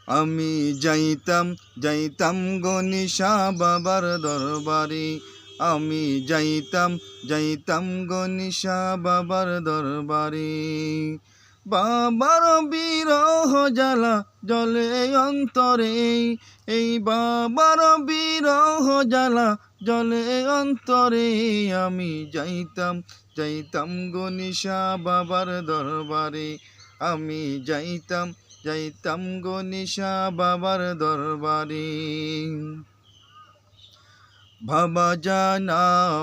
আমি যাইতাম যাইতাম গো নিশা বাবার দরবারে, আমি যাইতাম যাইতাম গো নিশা বাবার দরবারে। বাবার বিরহ জ্বালা জলে অন্তরে, এই বাবার বিরহ জ্বালা জলে অন্তরে। আমি যাইতাম যাইতাম গো নিশা বাবার দরবারে, আমি যাইতাম যাইতাম গো নিশা বাবার দরবারে। বাবা জান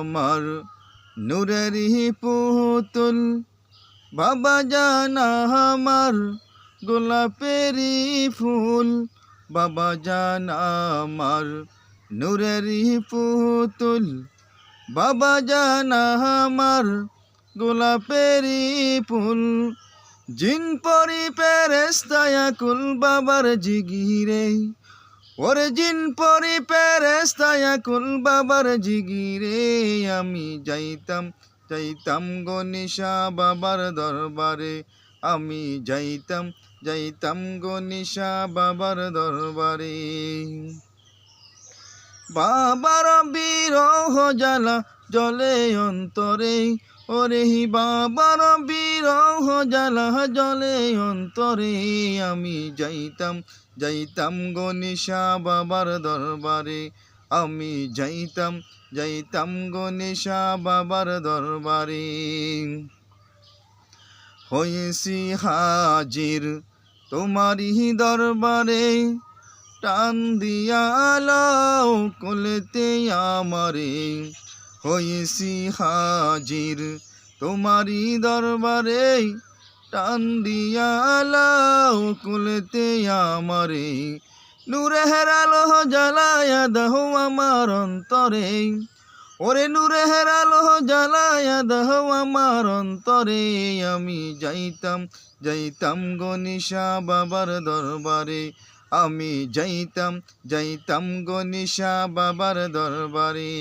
আমার নূরেরই পুতুল, বাবা জান আমার গোলাপেরই ফুল, বাবা জান আমার নূরেরই পুতুল, বাবা জান আমার গোলাপেরই ফুল। জিন পরি পেরেস্তায়া কুল বাবার জিগিরে, ওরে জিন পরি পেরেস্তায়া কুল বাবার জিগিরে। আমি যাইতাম যাইতাম গো নিশা বাবার দরবারে, আমি যাইতাম যাইতাম গো নিশা বাবার দরবারে। বাবার বিরহ জ্বালা জলে অন্তরে, ওরে বাবার বিরহ জ্বালা জলে অন্তরে। আমি যাইতাম যাইতাম গো নিশা বাবার দরবারে, আমি যাইতাম যাইতাম গো নিশা বাবার দরবারে। হয়েছি হাজির তোমারি দরবারে, টান দিয়ালাও কোলেতে আমারে। হয়েছি হাজির তোমারি দরবারে, টান দিয়ালাও কোলেতে আমারে। নূরের আলো জ্বালায়া দাও আমার অন্তরে, ওরে নূরের আলো জ্বালায়া দাও আমার অন্তরে। আমি যাইতাম যাইতাম গো নিশা বাবার দরবারে, আমি যাইতাম যাইতাম গো নিশা বাবার দরবারে।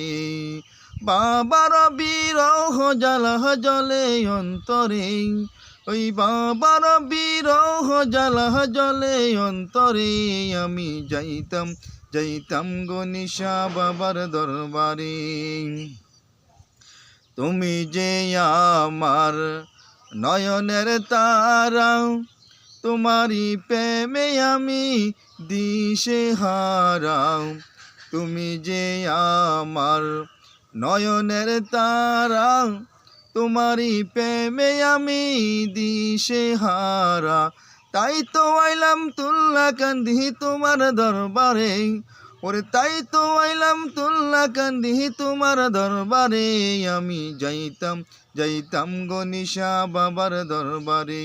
বাবার বিরহ জ্বালা জলে অন্তরে, ওই বাবার বিরহ জ্বালা জলে অন্তরে। আমি যাইতাম যাইতাম গো নিশা বাবার দরবারে। তুমি যে আমার নয়নের তারা, তোমারি প্রেমে আমি দিশে হারা। তুমি যে আমার নয়নের তারা, তোমারি প্রেমে আমি দিশে হারা। তাই তো আইলাম তুল্লা কান্দি তোমার দরবারে, ওরে তাই তো আইলাম তুল্লা কান্দি তোমার দরবারে। আমি যাইতাম যাইতাম গো নিশা বাবার দরবারে,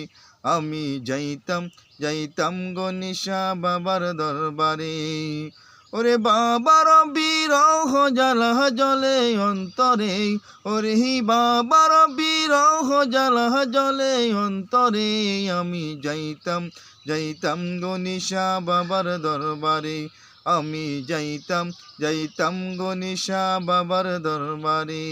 আমি যাইতাম যাইতাম গো নিশা বাবার দরবারে। ওরে বাবার বিরহ জ্বালা জলে অন্তরে, ওরে বাবার বিরহ জ্বালা জলে অন্তরে। আমি যাইতাম যাইতাম গো নিশা বাবার দরবারে, আমি যাইতাম যাইতাম গো নিশা বাবার দরবারে।